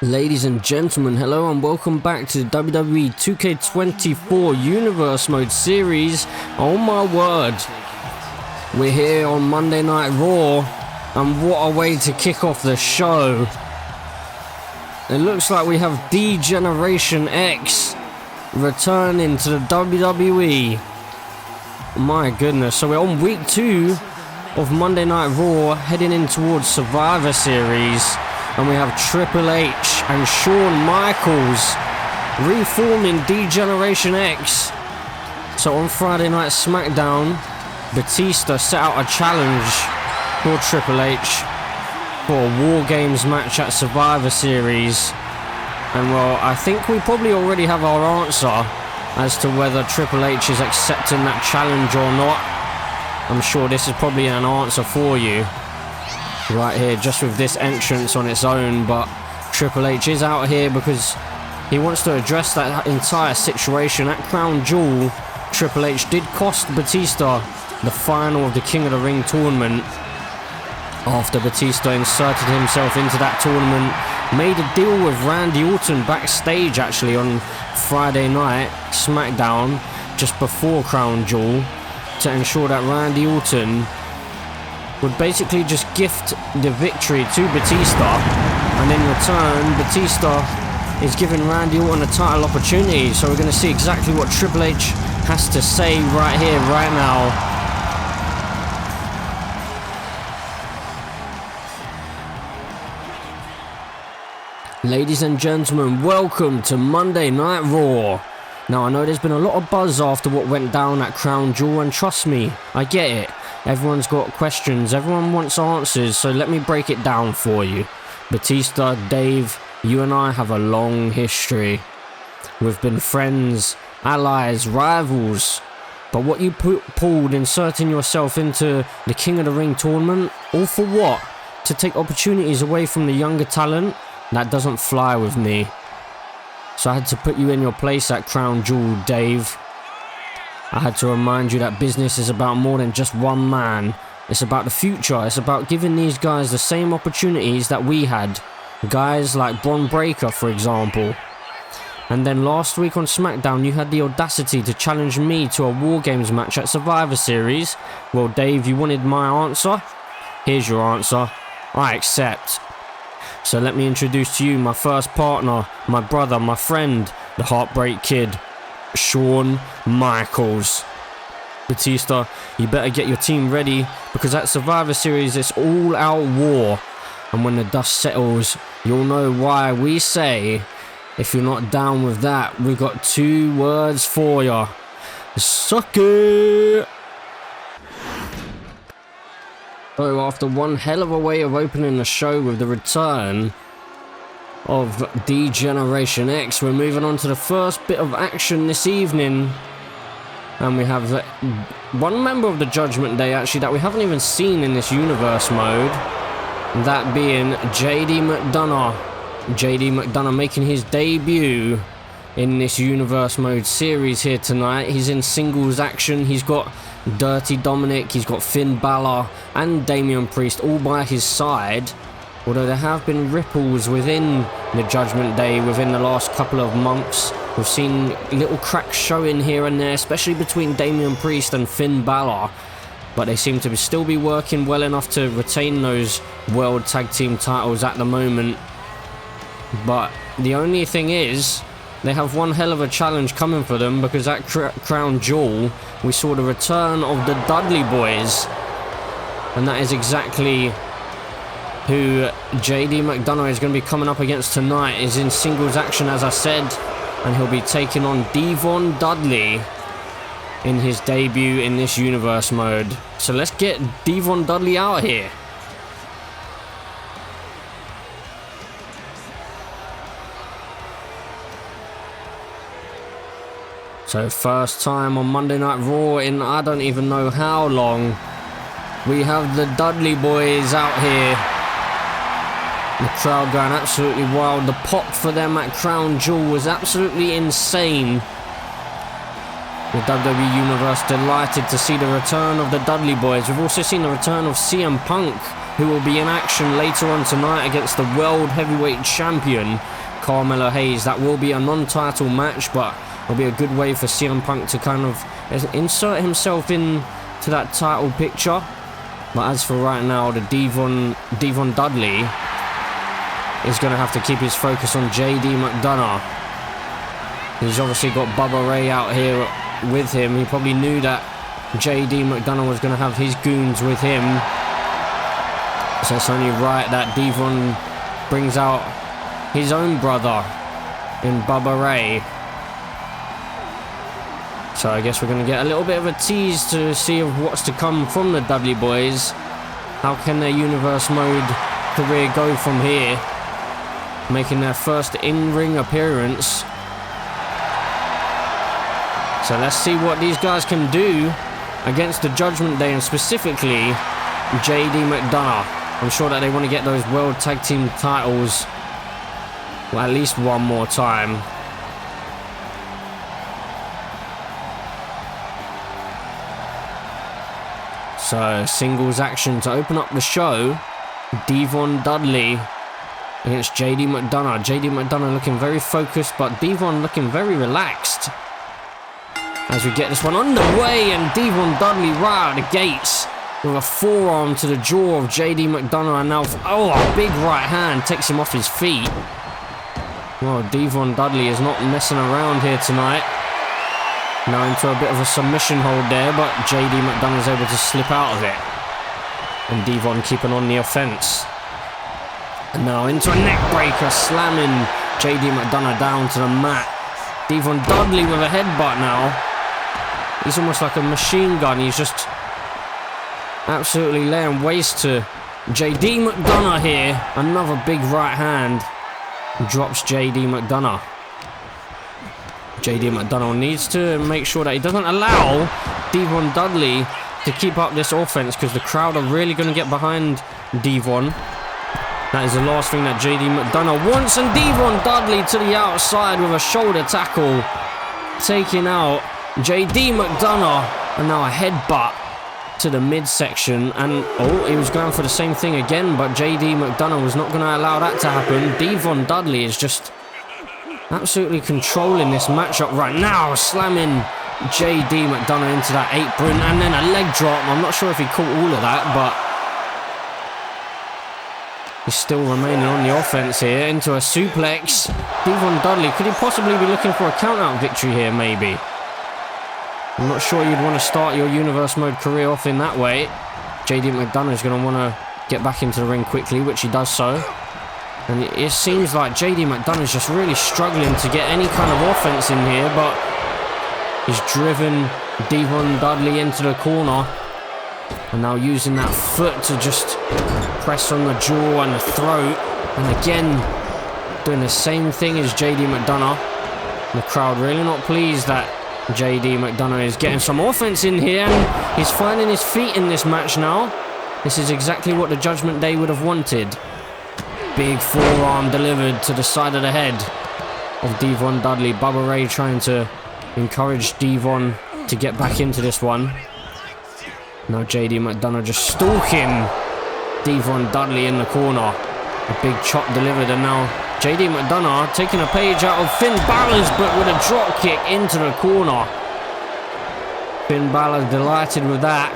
Ladies and gentlemen, hello and welcome back to WWE 2K24 Universe Mode Series. Oh my word, we're here on Monday Night Raw, and what a way to kick off the show. It looks like we have Degeneration X returning to the WWE. My goodness, so we're on week 2 of Monday Night Raw, heading in towards Survivor Series. And we have Triple H and Shawn Michaels reforming Degeneration X. So on Friday Night SmackDown, Batista set out a challenge for Triple H for a Wargames match at Survivor Series. And well, I think we probably already have our answer as to whether Triple H is accepting that challenge or not. I'm sure this is probably an answer for you right here, just with this entrance on its own. But Triple H is out here because he wants to address that entire situation. At Crown Jewel, Triple H did cost Batista the final of the King of the Ring tournament after Batista inserted himself into that tournament, made a deal with Randy Orton backstage actually on Friday Night SmackDown just before Crown Jewel to ensure that Randy Orton would basically just gift the victory to Batista, and in return Batista is giving Randy Orton a title opportunity. So we're going to see exactly what Triple H has to say right here, right now. Ladies and gentlemen, welcome to Monday Night Raw. Now I know there's been a lot of buzz after what went down at Crown Jewel, and trust me, I get it. Everyone's got questions, everyone wants answers, so let me break it down for you. Batista, Dave, you and I have a long history. We've been friends, allies, rivals. But what you pulled inserting yourself into the King of the Ring tournament, all for what? To take opportunities away from the younger talent? That doesn't fly with me. So I had to put you in your place at Crown Jewel, Dave. I had to remind you that business is about more than just one man. It's about the future. It's about giving these guys the same opportunities that we had. Guys like Bron Breakker, for example. And then last week on SmackDown, you had the audacity to challenge me to a Wargames match at Survivor Series. Well, Dave, you wanted my answer? Here's your answer. I accept. So let me introduce to you my first partner, my brother, my friend, the Heartbreak Kid, Shawn Michaels. Batista, you better get your team ready, because at Survivor Series it's all out war, and when the dust settles you'll know why we say, if you're not down with that, we've got 2 words for you: suck it. So after one hell of a way of opening the show with the return of Degeneration X, we're moving on to the first bit of action this evening, and we have one member of the Judgment Day actually that we haven't even seen in this universe mode, that being JD McDonagh. JD McDonagh making his debut in this universe mode series here tonight. He's in singles action. He's got Dirty Dominic, he's got Finn Balor and Damian Priest all by his side. Although there have been ripples within the Judgment Day within the last couple of months. We've seen little cracks showing here and there, especially between Damian Priest and Finn Balor. But they seem to still be working well enough to retain those World Tag Team titles at the moment. But the only thing is, they have one hell of a challenge coming for them, because at Crown Jewel we saw the return of the Dudley Boyz. And that is exactly who JD McDonagh is going to be coming up against tonight. Is in singles action, as I said, and he'll be taking on Devon Dudley in his debut in this universe mode. So let's get Devon Dudley out here. So first time on Monday Night Raw in I don't even know how long, we have the Dudley Boyz out here. The crowd going absolutely wild. The pop for them at Crown Jewel was absolutely insane. The WWE Universe delighted to see the return of the Dudley Boyz. We've also seen the return of CM Punk who will be in action later on tonight against the World Heavyweight Champion, Carmelo Hayes. That will be a non-title match, but it'll be a good way for CM Punk to kind of insert himself into that title picture. But as for right now, the Devon Dudley is going to have to keep his focus on JD McDonagh. He's obviously got Bubba Ray out here with him. He probably knew that JD McDonagh was going to have his goons with him. So it's only right that Devon brings out his own brother in Bubba Ray. So I guess we're going to get a little bit of a tease to see of what's to come from the Dudley Boyz. How can their Universe Mode career go from here? Making their first in-ring appearance. So let's see what these guys can do against the Judgment Day, and specifically JD McDonagh. I'm sure that they want to get those World Tag Team titles, well, at least one more time. So singles action to open up the show. Devon Dudley against JD McDonagh. JD McDonagh looking very focused, but Devon looking very relaxed. As we get this one underway, and Devon Dudley right out the gates with a forearm to the jaw of JD McDonagh, and now, oh, a big right hand takes him off his feet. Well, Devon Dudley is not messing around here tonight. Now into a bit of a submission hold there, but JD McDonagh is able to slip out of it. And Devon keeping on the offense. And now into a neck breaker, slamming JD McDonagh down to the mat. Devon Dudley with a headbutt now. He's almost like a machine gun. He's just absolutely laying waste to JD McDonagh here. Another big right hand. Drops JD McDonagh. JD McDonagh needs to make sure that he doesn't allow Devon Dudley to keep up this offense, because the crowd are really going to get behind Devon. That is the last thing that JD McDonagh wants, and Devon Dudley to the outside with a shoulder tackle, taking out JD McDonagh, and now a headbutt to the midsection. And oh, he was going for the same thing again, but JD McDonagh was not going to allow that to happen. Devon Dudley is just absolutely controlling this matchup right now, slamming JD McDonagh into that apron, and then a leg drop. I'm not sure if he caught all of that, but he's still remaining on the offense here. Into a suplex. Devon Dudley, could he possibly be looking for a count-out victory here, maybe? I'm not sure you'd want to start your Universe Mode career off in that way. JD McDonagh is going to want to get back into the ring quickly, which he does so. And it seems like JD McDonagh is just really struggling to get any kind of offense in here, but he's driven Devon Dudley into the corner. And now using that foot to just press on the jaw and the throat. And again, doing the same thing as JD McDonagh. The crowd really not pleased that JD McDonagh is getting some offense in here, and he's finding his feet in this match now. This is exactly what the Judgment Day would have wanted. Big forearm delivered to the side of the head of Devon Dudley. Bubba Ray trying to encourage Devon to get back into this one. Now JD McDonagh just stalking Devon Dudley in the corner. A big chop delivered, and now JD McDonagh taking a page out of Finn Balor's, but with a drop kick into the corner. Finn Balor delighted with that.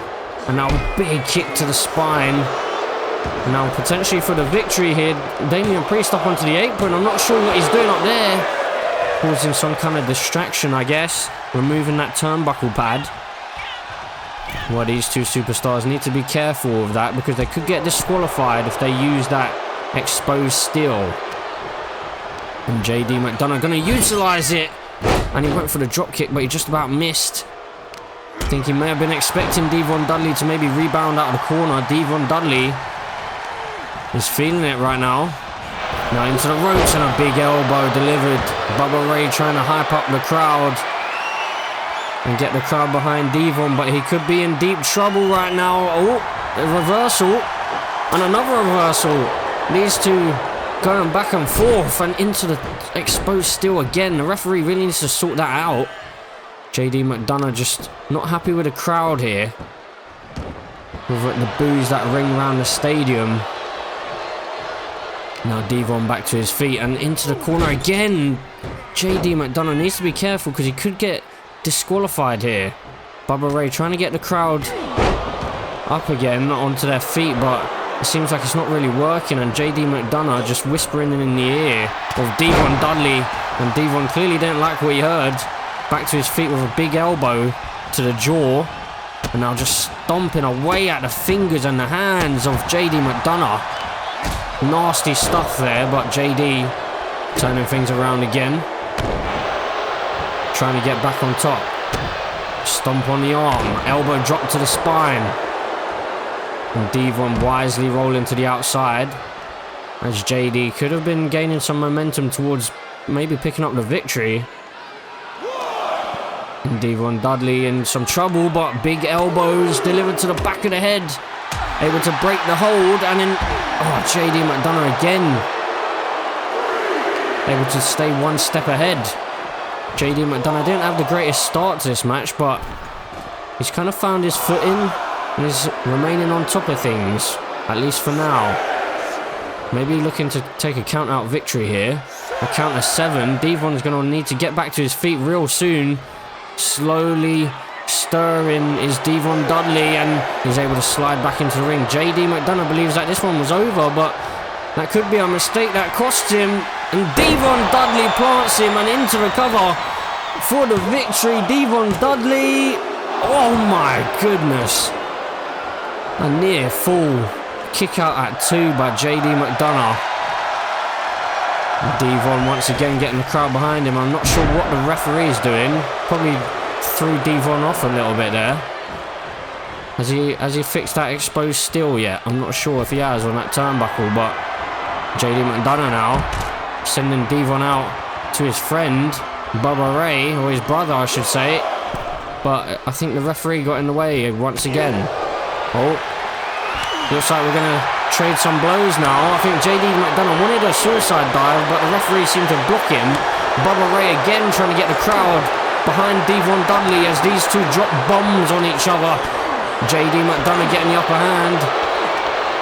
And now a big kick to the spine. And now potentially for the victory here, Damian Priest up onto the apron. I'm not sure what he's doing up there. Causing some kind of distraction, I guess. Removing that turnbuckle pad. Well, these two superstars need to be careful of that, because they could get disqualified if they use that exposed steel. And JD McDonagh going to utilize it. And he went for the drop kick, but he just about missed. I think he may have been expecting Devon Dudley to maybe rebound out of the corner. Devon Dudley is feeling it right now. Now into the ropes, and a big elbow delivered. Bubba Ray trying to hype up the crowd and get the crowd behind Devon, but he could be in deep trouble right now. Oh, a reversal. And another reversal. These two going back and forth, and into the exposed steel again. The referee really needs to sort that out. JD McDonagh just not happy with the crowd here. with the boos that ring around the stadium. Now Devon back to his feet and into the corner again. JD McDonagh needs to be careful because he could get disqualified here. Bubba Ray trying to get the crowd up again onto their feet, but it seems like it's not really working, and JD McDonagh just whispering in the ear of Devon Dudley, and Devon clearly didn't like what he heard. Back to his feet with a big elbow to the jaw, and now just stomping away at the fingers and the hands of JD McDonagh. Nasty stuff there, but JD turning things around again, trying to get back on top. Stomp on the arm, elbow drop to the spine, and Devon wisely rolling to the outside, as JD could have been gaining some momentum towards maybe picking up the victory. And Devon Dudley in some trouble, but big elbows delivered to the back of the head, able to break the hold, and then JD McDonagh again able to stay one step ahead. JD McDonagh didn't have the greatest start to this match, but he's kind of found his footing and is remaining on top of things, at least for now. Maybe looking to take a count-out victory here. A count of 7. Devon's going to need to get back to his feet real soon. Slowly stirring is Devon Dudley, and he's able to slide back into the ring. JD McDonagh believes that this one was over, but that could be a mistake that cost him. And Devon Dudley plants him and into the cover for the victory. Devon Dudley, oh my goodness. A near full kick out at 2 by JD McDonagh. Devon once again getting the crowd behind him. I'm not sure what the referee is doing. Probably threw Devon off a little bit there. Has he fixed that exposed steel yet? I'm not sure if he has on that turnbuckle, but JD McDonagh now sending Devon out to his friend Bubba Ray, or his brother I should say, but I think the referee got in the way once again. Looks like we're going to trade some blows now. I think JD McDonagh wanted a suicide dive, but the referee seemed to block him. Bubba Ray again trying to get the crowd behind Devon Dudley as these two drop bombs on each other. JD McDonagh getting the upper hand.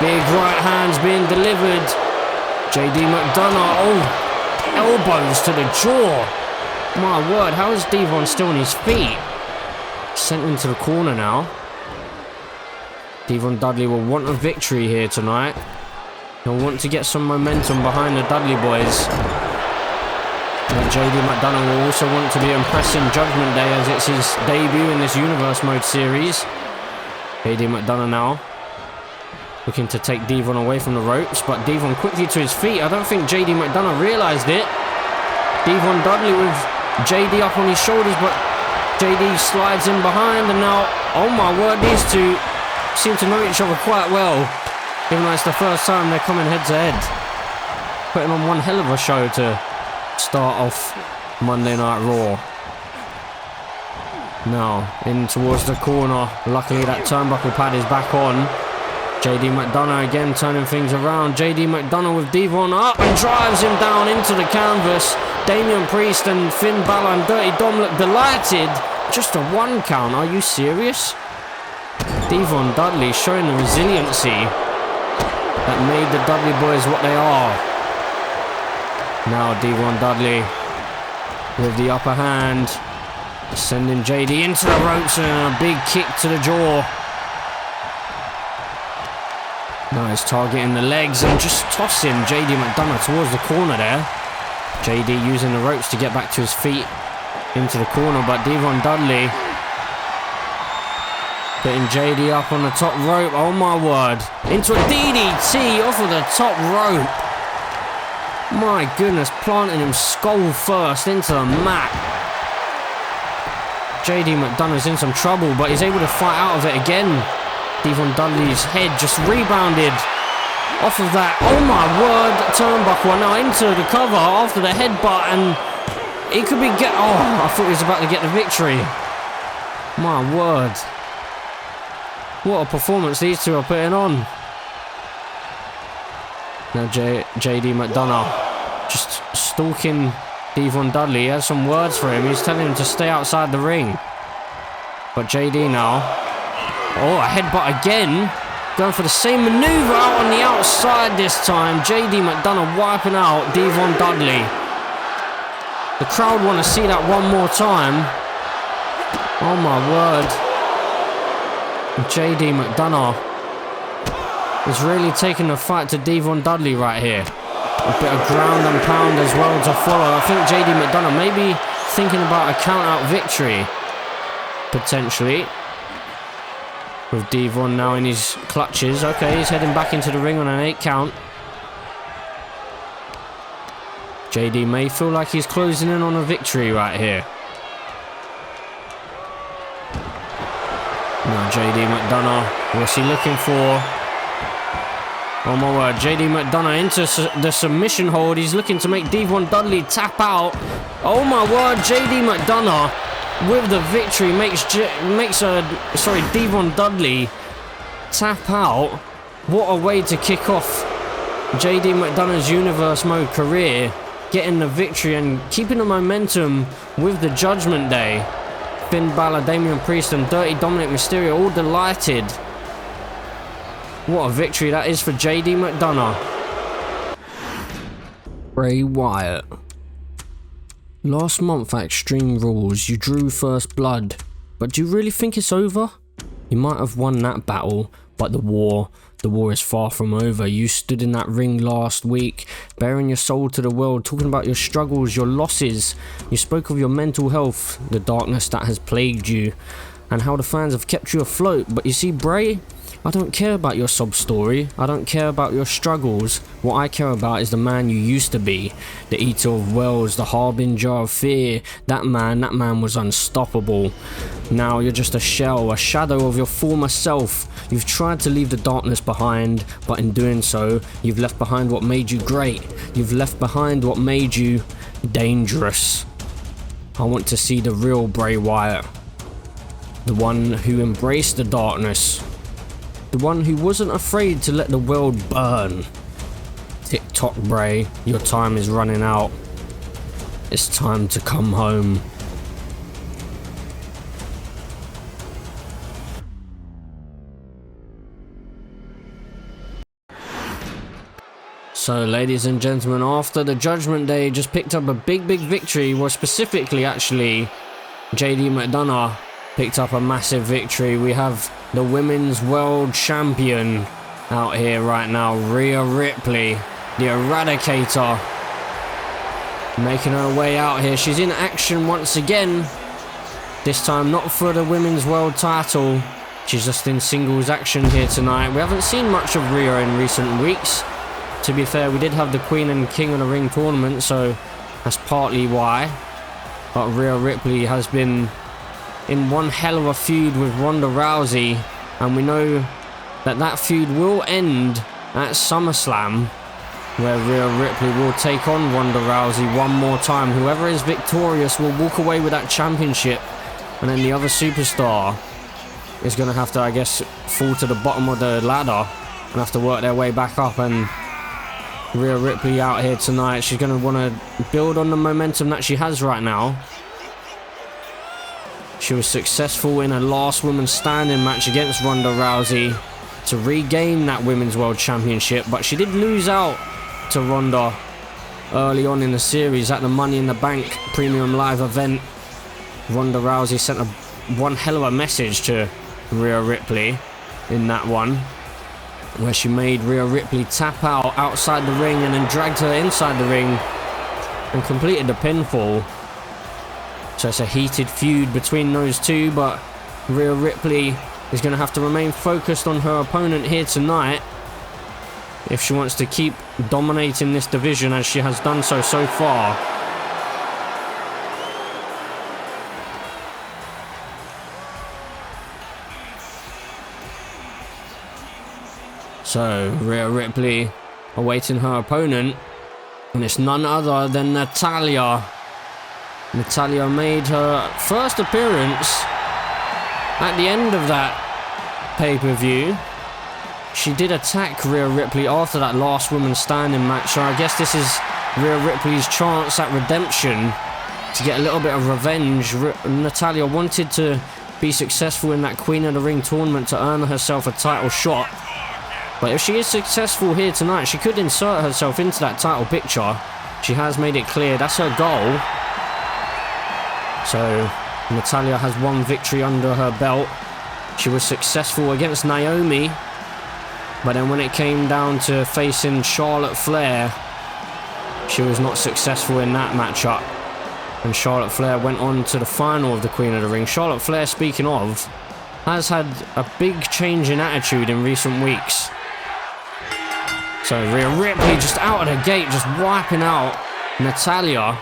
Big right hands being delivered. JD McDonagh, elbows to the jaw. My word, how is Devon still on his feet? Sent into the corner now. Devon Dudley will want a victory here tonight. He'll want to get some momentum behind the Dudley Boyz. And JD McDonagh will also want to be impressing Judgment Day as it's his debut in this Universe Mode series. JD McDonagh now looking to take Devon away from the ropes, but Devon quickly to his feet. I don't think JD McDonagh realised it. Devon Dudley with JD up on his shoulders, but JD slides in behind, and now, oh my word, these two seem to know each other quite well, even though it's the first time they're coming head to head. Putting on one hell of a show to start off Monday Night Raw. Now, in towards the corner. Luckily that turnbuckle pad is back on. JD McDonagh again turning things around. JD McDonagh with Devon up and drives him down into the canvas. Damian Priest and Finn Balor and Dirty Dom look delighted. Just a 1 count, are you serious? Devon Dudley showing the resiliency that made the Dudley Boyz what they are. Now Devon Dudley with the upper hand, sending JD into the ropes and a big kick to the jaw. Now he's targeting the legs and just tossing JD McDonagh towards the corner there. JD using the ropes to get back to his feet into the corner, but Devon Dudley putting JD up on the top rope. Oh my word. Into a DDT off of the top rope. My goodness, planting him skull first into the mat. JD McDonagh's in some trouble, but he's able to fight out of it again. Devon Dudley's head just rebounded off of that. Oh my word, turnbuckle now into the cover after the headbutt, and he could be I thought he was about to get the victory. My word. What a performance these two are putting on. Now JD McDonagh just stalking Devon Dudley. He has some words for him. He's telling him to stay outside the ring. But JD now Oh, a headbutt again. Going for the same maneuver out on the outside this time. JD McDonagh wiping out Devon Dudley. The crowd want to see that one more time. Oh my word. JD McDonagh is really taking the fight to Devon Dudley right here. A bit of ground and pound as well to follow. I think JD McDonagh may be thinking about a count-out victory. Potentially. With Devon now in his clutches. Okay, he's heading back into the ring on an 8 count. JD may feel like he's closing in on a victory right here. Now JD McDonagh, what's he looking for? Oh my word, JD McDonagh into the submission hold. He's looking to make Devon Dudley tap out. Oh my word, JD McDonagh with the victory makes Devon Dudley tap out. What a way to kick off JD McDonagh's Universe Mode career, getting the victory and keeping the momentum with the Judgment Day. Finn Balor, Damian Priest and Dirty Dominic Mysterio all delighted. What a victory that is for JD McDonagh. Bray Wyatt. Last month at Extreme Rules, you drew first blood, but do you really think it's over? You might have won that battle, but the war is far from over. You stood in that ring last week, bearing your soul to the world, talking about your struggles, your losses. You spoke of your mental health, the darkness that has plagued you, and how the fans have kept you afloat. But you see, Bray, I don't care about your sob story. I don't care about your struggles. What I care about is the man you used to be. The Eater of Worlds, the Harbinger of Fear. That man was unstoppable. Now you're just a shell, a shadow of your former self. You've tried to leave the darkness behind, but in doing so, you've left behind what made you great. You've left behind what made you dangerous. I want to see the real Bray Wyatt. The one who embraced the darkness. The one who wasn't afraid to let the world burn. Tick-tock, Bray, your time is running out. It's time to come home. So, ladies and gentlemen, after the Judgment Day just picked up a big victory, well, specifically, actually, JD McDonagh picked up a massive victory. We have the Women's World Champion out here right now, Rhea Ripley, the Eradicator, making her way out here. She's in action once again, this time not for the Women's World title. She's just in singles action here tonight. We haven't seen much of Rhea in recent weeks. To be fair, we did have the Queen and King of the Ring tournament, so that's partly why. But Rhea Ripley has been in one hell of a feud with Ronda Rousey, and we know that feud will end at SummerSlam, where Rhea Ripley will take on Ronda Rousey one more time. Whoever is victorious will walk away with that championship, and then the other superstar is going to have to, I guess, fall to the bottom of the ladder and have to work their way back up. And Rhea Ripley out here tonight, she's going to want to build on the momentum that she has right now. She was successful in a last woman standing match against Ronda Rousey to regain that Women's World Championship, but she did lose out to Ronda early on in the series at the Money in the Bank Premium Live event. Ronda Rousey sent one hell of a message to Rhea Ripley in that one, where she made Rhea Ripley tap out outside the ring and then dragged her inside the ring and completed the pinfall. So it's a heated feud between those two, but Rhea Ripley is going to have to remain focused on her opponent here tonight if she wants to keep dominating this division as she has done so far. So Rhea Ripley awaiting her opponent, and it's none other than Natalya. Natalya made her first appearance at the end of that pay-per-view. She did attack Rhea Ripley after that last woman standing match, so I guess this is Rhea Ripley's chance at redemption to get a little bit of revenge. Natalya wanted to be successful in that Queen of the Ring tournament to earn herself a title shot. But if she is successful here tonight, she could insert herself into that title picture. She has made it clear that's her goal. So Natalya has one victory under her belt. She was successful against Naomi, but then when it came down to facing Charlotte Flair, she was not successful in that matchup. And Charlotte Flair went on to the final of the Queen of the Ring. Charlotte Flair, speaking of, has had a big change in attitude in recent weeks. So Rhea Ripley just out of the gate, just wiping out Natalya.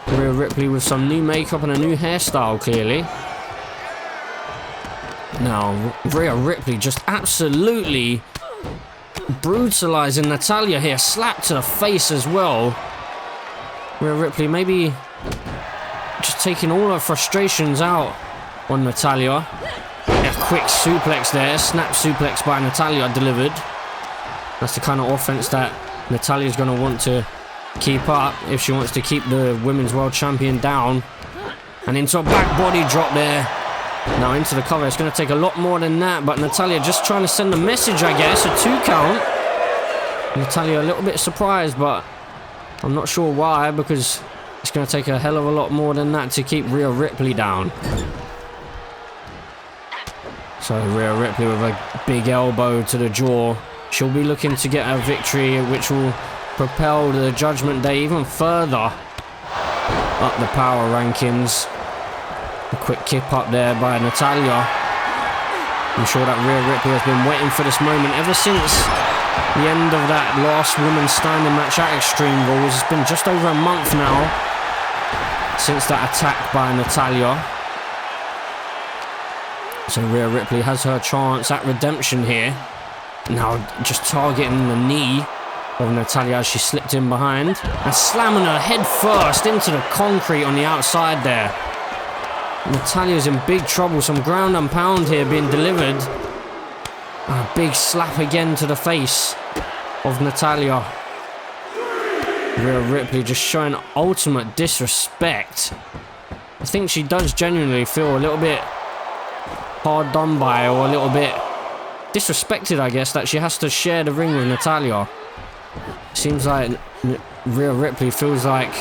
Rhea Ripley with some new makeup and a new hairstyle, clearly. Now, Rhea Ripley just absolutely brutalizing Natalya here. Slap to the face as well. Rhea Ripley maybe just taking all her frustrations out on Natalya. A quick suplex there. Snap suplex by Natalya delivered. That's the kind of offense that Natalya's going to want to keep up if she wants to keep the Women's World Champion down. And into a back body drop there. Now into the cover. It's going to take a lot more than that, but Natalya just trying to send a message, I guess. A 2 count. Natalya a little bit surprised, but I'm not sure why, because it's going to take a hell of a lot more than that to keep Rhea Ripley down. So Rhea Ripley with a big elbow to the jaw. She'll be looking to get a victory which will propel the Judgment Day even further up the power rankings. A quick kip up there by Natalya. I'm sure that Rhea Ripley has been waiting for this moment ever since the end of that last women's standing match at Extreme Rules. It's been just over a month now since that attack by Natalya. So Rhea Ripley has her chance at redemption here. Now just targeting the knee of Natalya as she slipped in behind and slamming her head first into the concrete on the outside there. Natalya's in big trouble. Some ground and pound here being delivered. A big slap again to the face of Natalya. Rhea Ripley just showing ultimate disrespect. I think she does genuinely feel a little bit hard done by, or a little bit disrespected, I guess, that she has to share the ring with Natalya. Seems like Rhea Ripley feels like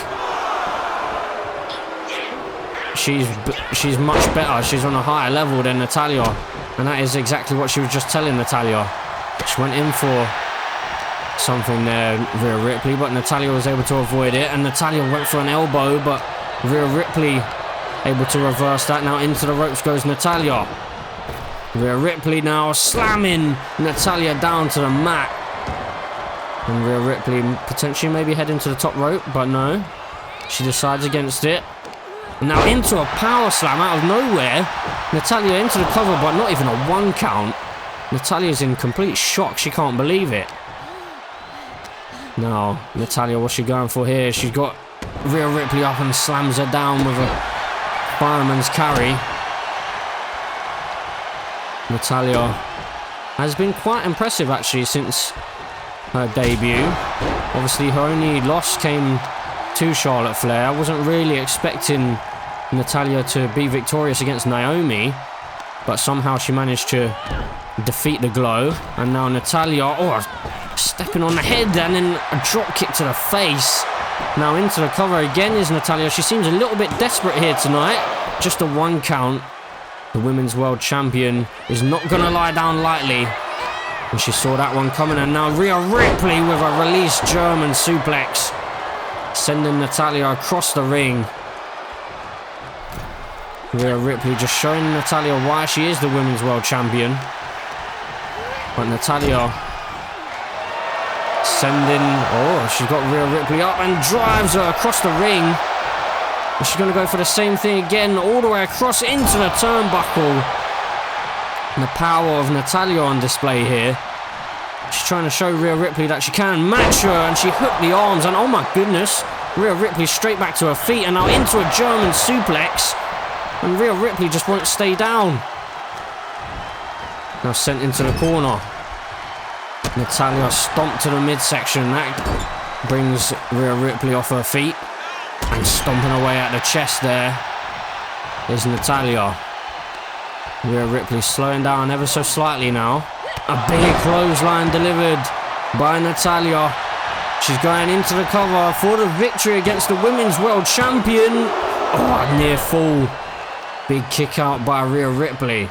she's much better. She's on a higher level than Natalya, and that is exactly what she was just telling Natalya. She went in for something there, Rhea Ripley, but Natalya was able to avoid it, and Natalya went for an elbow, but Rhea Ripley able to reverse that. Now into the ropes goes Natalya. Rhea Ripley now slamming Natalya down to the mat. And Rhea Ripley potentially maybe heading to the top rope, but no. She decides against it. And now into a power slam out of nowhere. Natalya into the cover, but not even a 1 count. Natalya's in complete shock. She can't believe it. Now, Natalya, what's she going for here? She's got Rhea Ripley up and slams her down with a fireman's carry. Natalya has been quite impressive actually since her debut. Obviously her only loss came to Charlotte Flair. I wasn't really expecting Natalya to be victorious against Naomi, but somehow she managed to defeat the Glow. And now Natalya, stepping on the head and then a drop kick to the face. Now into the cover again is Natalya. She seems a little bit desperate here tonight. Just a 1 count. The Women's World Champion is not going to lie down lightly. And she saw that one coming, and now Rhea Ripley with a released German suplex, sending Natalya across the ring. Rhea Ripley just showing Natalya why she is the Women's World Champion. But Natalya sending... she's got Rhea Ripley up and drives her across the ring. And she's going to go for the same thing again, all the way across into the turnbuckle. And the power of Natalya on display here. She's trying to show Rhea Ripley that she can match her, and she hooked the arms, and oh my goodness, Rhea Ripley straight back to her feet, and now into a German suplex. And Rhea Ripley just won't stay down. Now sent into the corner. Natalya stomped to the midsection. That brings Rhea Ripley off her feet. And stomping away at the chest there is Natalya. Rhea Ripley slowing down ever so slightly now. A big clothesline delivered by Natalya. She's going into the cover for the victory against the Women's World Champion. Oh, near fall. Big kick out by Rhea Ripley.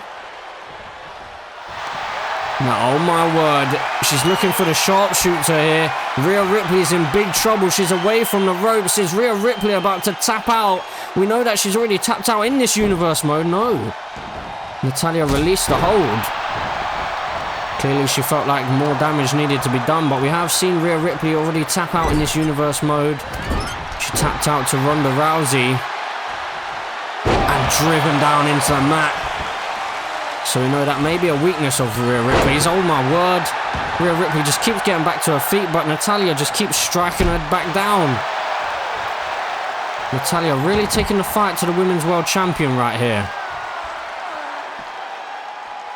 Now, oh my word, she's looking for the sharpshooter here. Rhea Ripley's in big trouble. She's away from the ropes. Is Rhea Ripley about to tap out? We know that she's already tapped out in this universe mode. No. Natalya released the hold. Clearly she felt like more damage needed to be done, but we have seen Rhea Ripley already tap out in this universe mode. She tapped out to Ronda Rousey and driven down into the mat. So we know that may be a weakness of Rhea Ripley's. Oh my word. Rhea Ripley just keeps getting back to her feet, but Natalya just keeps striking her back down. Natalya really taking the fight to the Women's World Champion right here.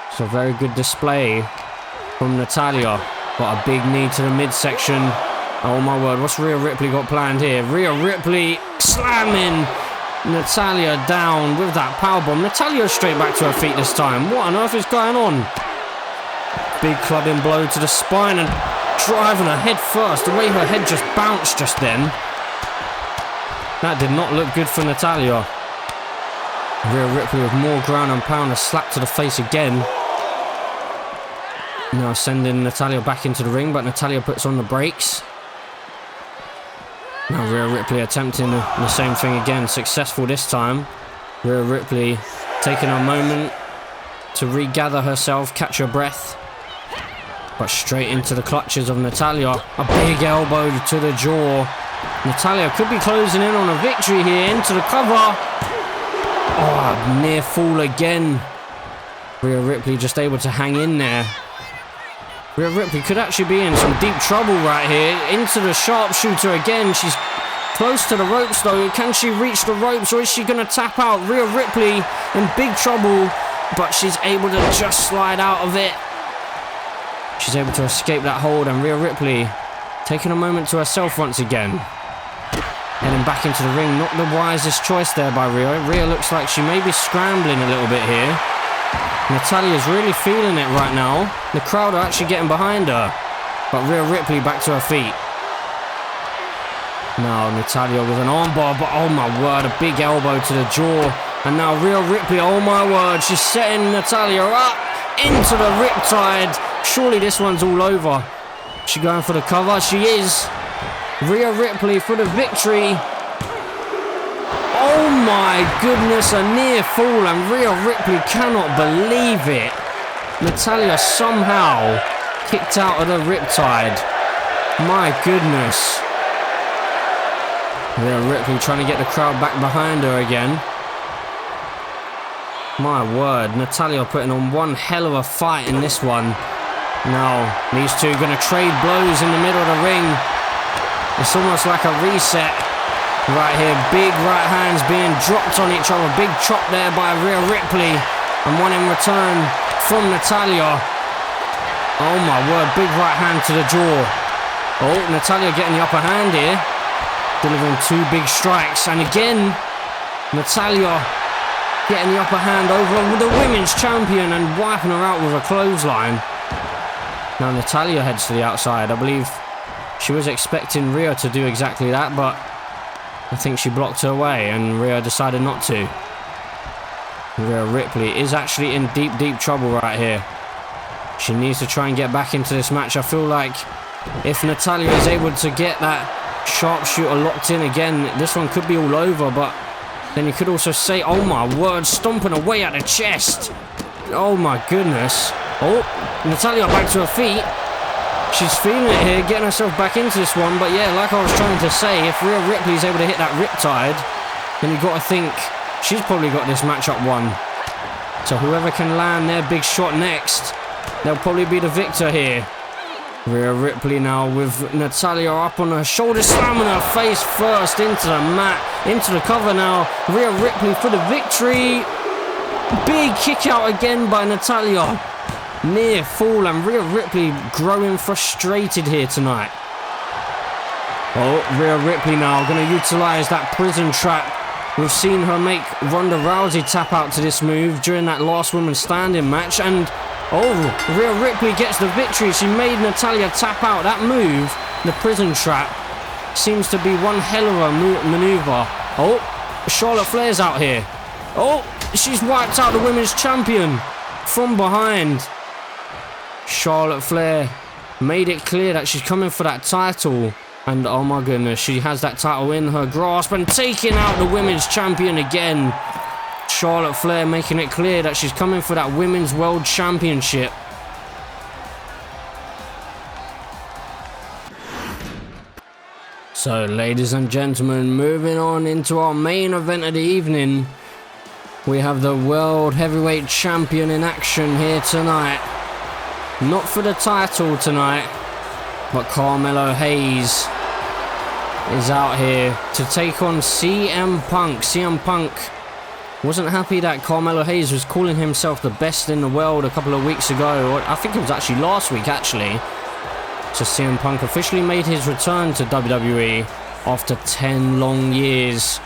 It's a very good display from Natalya. Got a big knee to the midsection. Oh my word, what's Rhea Ripley got planned here? Rhea Ripley slamming Natalya down with that powerbomb. Natalya straight back to her feet this time. What on earth is going on? Big clubbing blow to the spine and driving her head first. The way her head just bounced just then. That did not look good for Natalya. Rhea Ripley with more ground and pound. A slap to the face again. Now sending Natalya back into the ring, but Natalya puts on the brakes. Now Rhea Ripley attempting the same thing again, successful this time. Rhea Ripley taking a moment to regather herself, catch her breath. But straight into the clutches of Natalya. A big elbow to the jaw. Natalya could be closing in on a victory here, into the cover. Oh, near fall again. Rhea Ripley just able to hang in there. Rhea Ripley could actually be in some deep trouble right here. Into the sharpshooter again. She's close to the ropes though. Can she reach the ropes, or is she going to tap out? Rhea Ripley in big trouble, but she's able to just slide out of it. She's able to escape that hold, and Rhea Ripley taking a moment to herself once again. Heading back into the ring. Not the wisest choice there by Rhea. Rhea looks like she may be scrambling a little bit here. Natalya's really feeling it right now. The crowd are actually getting behind her. But Rhea Ripley back to her feet. Now Natalya with an armbar, but oh my word, a big elbow to the jaw. And now Rhea Ripley, oh my word, she's setting Natalya up into the riptide. Surely this one's all over. She going for the cover? She is. Rhea Ripley for the victory. Oh my goodness, a near fall, and Rhea Ripley cannot believe it. Natalya somehow kicked out of the riptide. My goodness. Rhea Ripley trying to get the crowd back behind her again. My word, Natalya putting on one hell of a fight in this one. Now, these two going to trade blows in the middle of the ring. It's almost like a reset. Right here, big right hands being dropped on each other. Big chop there by Rhea Ripley. And one in return from Natalya. Oh my word, big right hand to the jaw. Oh, Natalya getting the upper hand here. Delivering two big strikes. And again, Natalya getting the upper hand over the women's champion and wiping her out with a clothesline. Now Natalya heads to the outside. I believe she was expecting Rhea to do exactly that, but I think she blocked her away and Rhea decided not to. Rhea Ripley is actually in deep, deep trouble right here. She needs to try and get back into this match. I feel like if Natalya is able to get that sharpshooter locked in again, this one could be all over, but then you could also say, oh my word, stomping away at the chest. Oh my goodness. Oh, Natalya back to her feet. She's feeling it here, getting herself back into this one. But yeah, like I was trying to say, if Rhea Ripley is able to hit that riptide, then you've got to think she's probably got this matchup won. So whoever can land their big shot next, they'll probably be the victor here. Rhea Ripley now with Natalya up on her shoulder, slamming her face first into the mat, into the cover now. Rhea Ripley for the victory. Big kick out again by Natalya. Near fall, and Rhea Ripley growing frustrated here tonight. Oh, Rhea Ripley now going to utilise that prison trap We've seen her make Ronda Rousey tap out to this move during that last woman standing match, and oh, Rhea Ripley gets the victory. She made Natalya tap out. That move, the prison trap, seems to be one hell of a maneuver. Oh, Charlotte Flair's out here. Oh, she's wiped out the women's champion from behind. Charlotte Flair made it clear that she's coming for that title. And oh my goodness, she has that title in her grasp and taking out the women's champion again. Charlotte Flair making it clear that she's coming for that women's world championship. So, ladies and gentlemen, moving on into our main event of the evening. We have the World Heavyweight Champion in action here tonight. Not for the title tonight, but Carmelo Hayes is out here to take on CM Punk. CM Punk wasn't happy that Carmelo Hayes was calling himself the best in the world a couple of weeks ago. Or I think it was actually last week, actually. So CM Punk officially made his return to WWE after 10 long years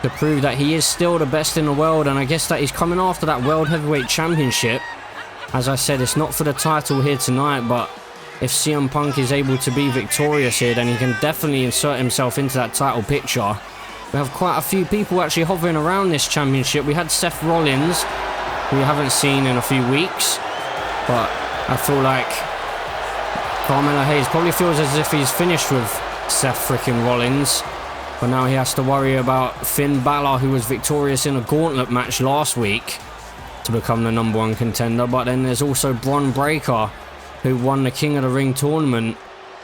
to prove that he is still the best in the world, and I guess that he's coming after that World Heavyweight Championship. As I said, it's not for the title here tonight, but if CM Punk is able to be victorious here, then he can definitely insert himself into that title picture. We have quite a few people actually hovering around this championship. We had Seth Rollins, who we haven't seen in a few weeks, but I feel like Carmelo Hayes probably feels as if he's finished with Seth freaking Rollins. But now he has to worry about Finn Balor, who was victorious in a gauntlet match last week to become the #1 contender. But then there's also Bron Breakker, who won the King of the Ring tournament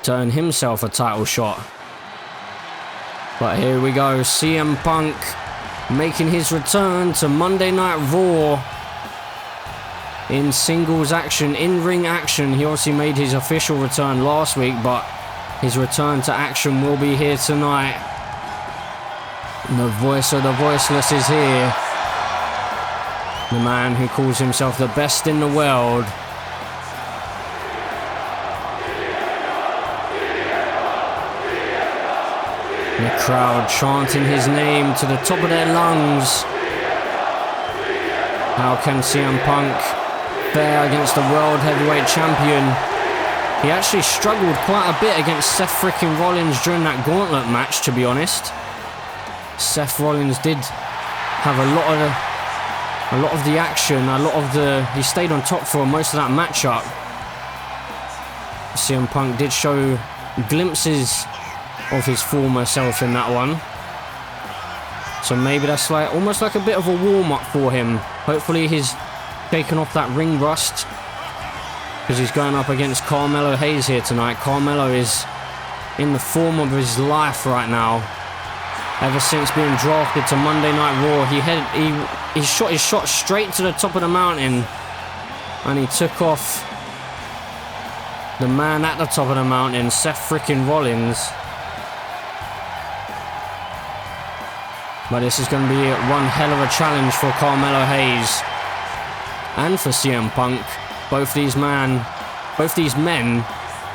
to earn himself a title shot. But here we go, CM Punk making his return to Monday Night Raw in singles action, in ring action. He obviously made his official return last week, but his return to action will be here tonight. The voice of the voiceless is here. The man who calls himself the best in the world. The crowd chanting his name to the top of their lungs. How can CM Punk fare against the World Heavyweight Champion? He actually struggled quite a bit against Seth freaking Rollins during that gauntlet match, to be honest. Seth Rollins did have a lot of the action, he stayed on top for most of that matchup. CM Punk did show glimpses of his former self in that one. So maybe that's like almost like a bit of a warm-up for him. Hopefully he's taken off that ring rust, because he's going up against Carmelo Hayes here tonight. Carmelo is in the form of his life right now. Ever since being drafted to Monday Night Raw, he shot his shot straight to the top of the mountain, and he took off the man at the top of the mountain, Seth freaking Rollins. But this is going to be one hell of a challenge for Carmelo Hayes and for CM Punk. Both these men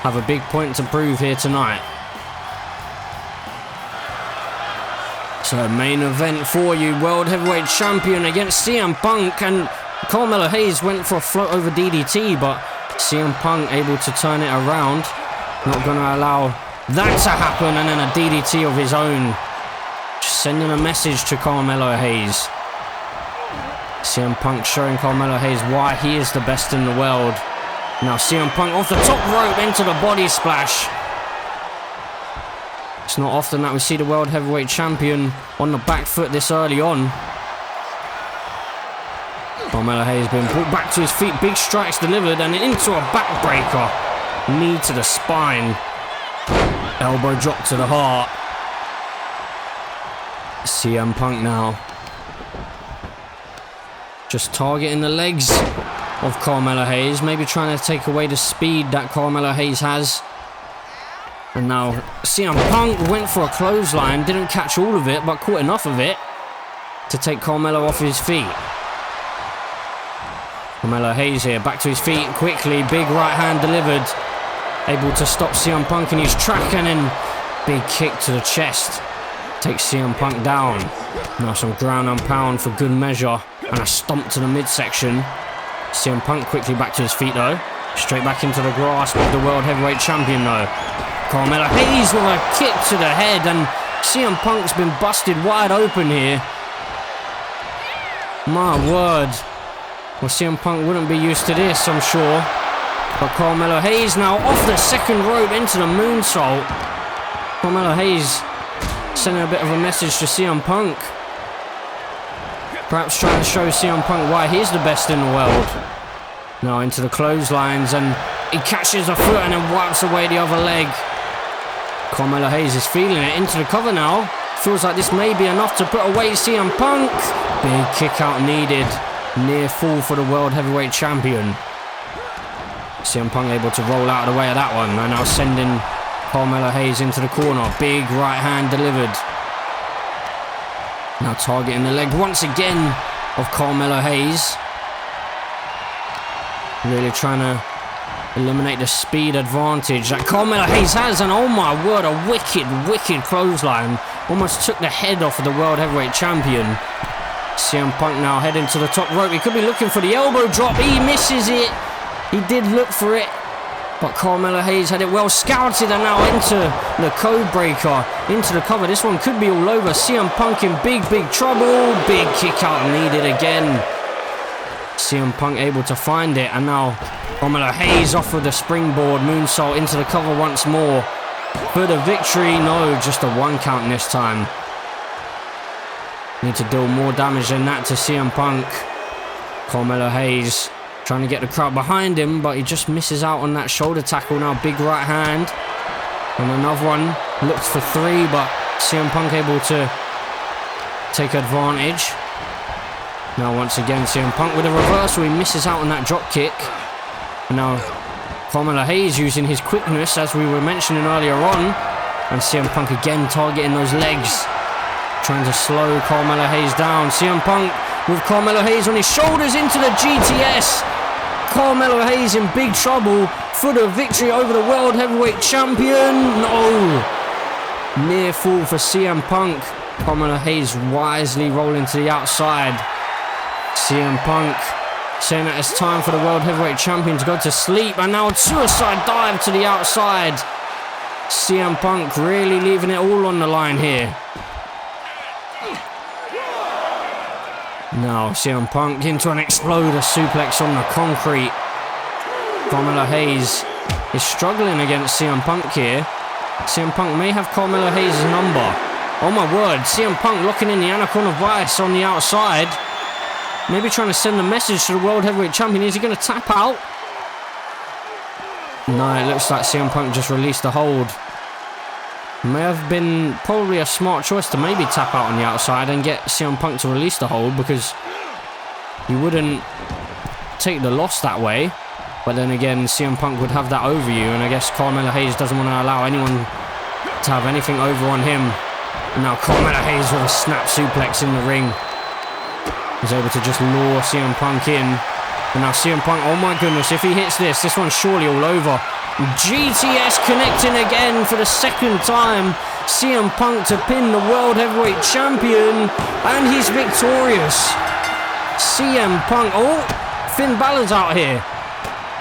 have a big point to prove here tonight. So, main event for you, World Heavyweight Champion against CM Punk, and Carmelo Hayes went for a float over DDT, but CM Punk able to turn it around. Not going to allow that to happen, and then a DDT of his own. Just sending a message to Carmelo Hayes. CM Punk showing Carmelo Hayes why he is the best in the world. Now CM Punk off the top rope into the body splash. It's not often that we see the World Heavyweight Champion on the back foot this early on. Carmelo Hayes been brought back to his feet, big strikes delivered, and into a backbreaker. Knee to the spine. Elbow drop to the heart. CM Punk now just targeting the legs of Carmelo Hayes, maybe trying to take away the speed that Carmelo Hayes has. And now CM Punk went for a clothesline, didn't catch all of it, but caught enough of it to take Carmelo off his feet. Carmelo Hayes here, back to his feet quickly, big right hand delivered, able to stop CM Punk in his track, and then big kick to the chest. Takes CM Punk down. Now some ground and pound for good measure. And a stomp to the midsection. CM Punk quickly back to his feet though. Straight back into the grasp of the World Heavyweight Champion though. Carmelo Hayes with a kick to the head, and CM Punk's been busted wide open here. My word. Well, CM Punk wouldn't be used to this, I'm sure. But Carmelo Hayes now off the second rope into the moonsault. Carmelo Hayes sending a bit of a message to CM Punk. Perhaps trying to show CM Punk why he's the best in the world. Now into the clotheslines, and he catches a foot and then wipes away the other leg. Carmelo Hayes is feeling it, into the cover now. Feels like this may be enough to put away CM Punk. Big kick out needed. Near fall for the World Heavyweight Champion. CM Punk able to roll out of the way of that one. And now sending Carmelo Hayes into the corner. Big right hand delivered. Now targeting the leg once again of Carmelo Hayes. Really trying to eliminate the speed advantage that Carmelo Hayes has. And oh my word, a wicked, wicked clothesline. Almost took the head off of the World Heavyweight Champion. CM Punk now heading to the top rope. He could be looking for the elbow drop. He misses it. He did look for it. But Carmelo Hayes had it well scouted, and now into the code breaker. Into the cover. This one could be all over. CM Punk in big, big trouble. Big kick out needed again. CM Punk able to find it, and now Carmelo Hayes off with the springboard moonsault into the cover once more. For the victory, no, just a 1 count this time. Need to deal more damage than that to CM Punk. Carmelo Hayes trying to get the crowd behind him, but he just misses out on that shoulder tackle now. Big right hand. And another one. Looks for 3, but CM Punk able to take advantage. Now once again CM Punk with a reversal. He misses out on that drop kick. And now Carmelo Hayes using his quickness, as we were mentioning earlier on. And CM Punk again targeting those legs. Trying to slow Carmelo Hayes down. CM Punk with Carmelo Hayes on his shoulders into the GTS. Carmelo Hayes in big trouble for the victory over the World Heavyweight Champion. No. Near fall for CM Punk. Carmelo Hayes wisely rolling to the outside. CM Punk saying that it's time for the World Heavyweight Champion to go to sleep. And now a suicide dive to the outside. CM Punk really leaving it all on the line here. Now CM Punk into an exploder suplex on the concrete. Carmelo Hayes is struggling against CM Punk here. CM Punk may have Carmelo Hayes' number. Oh my word, CM Punk locking in the Anaconda Vice on the outside. Maybe trying to send a message to the World Heavyweight Champion. Is he going to tap out? No, it looks like CM Punk just released the hold. May have been probably a smart choice to maybe tap out on the outside and get CM Punk to release the hold, because you wouldn't take the loss that way. But then again, CM Punk would have that over you, and I guess Carmelo Hayes doesn't want to allow anyone to have anything over on him. And now Carmelo Hayes with a snap suplex in the ring. He's able to just lure CM Punk in. And now CM Punk, oh my goodness, if he hits this one's surely all over. GTS connecting again for the second time. CM Punk to pin the World Heavyweight Champion, and he's victorious. CM Punk, oh, Finn Balor's out here.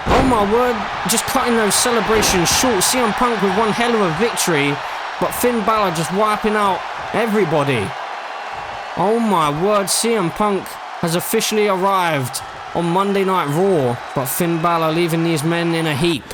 Oh my word, just cutting those celebrations short. CM Punk with one hell of a victory, but Finn Balor just wiping out everybody. Oh my word, CM Punk has officially arrived on Monday Night Raw, but Finn Balor leaving these men in a heap.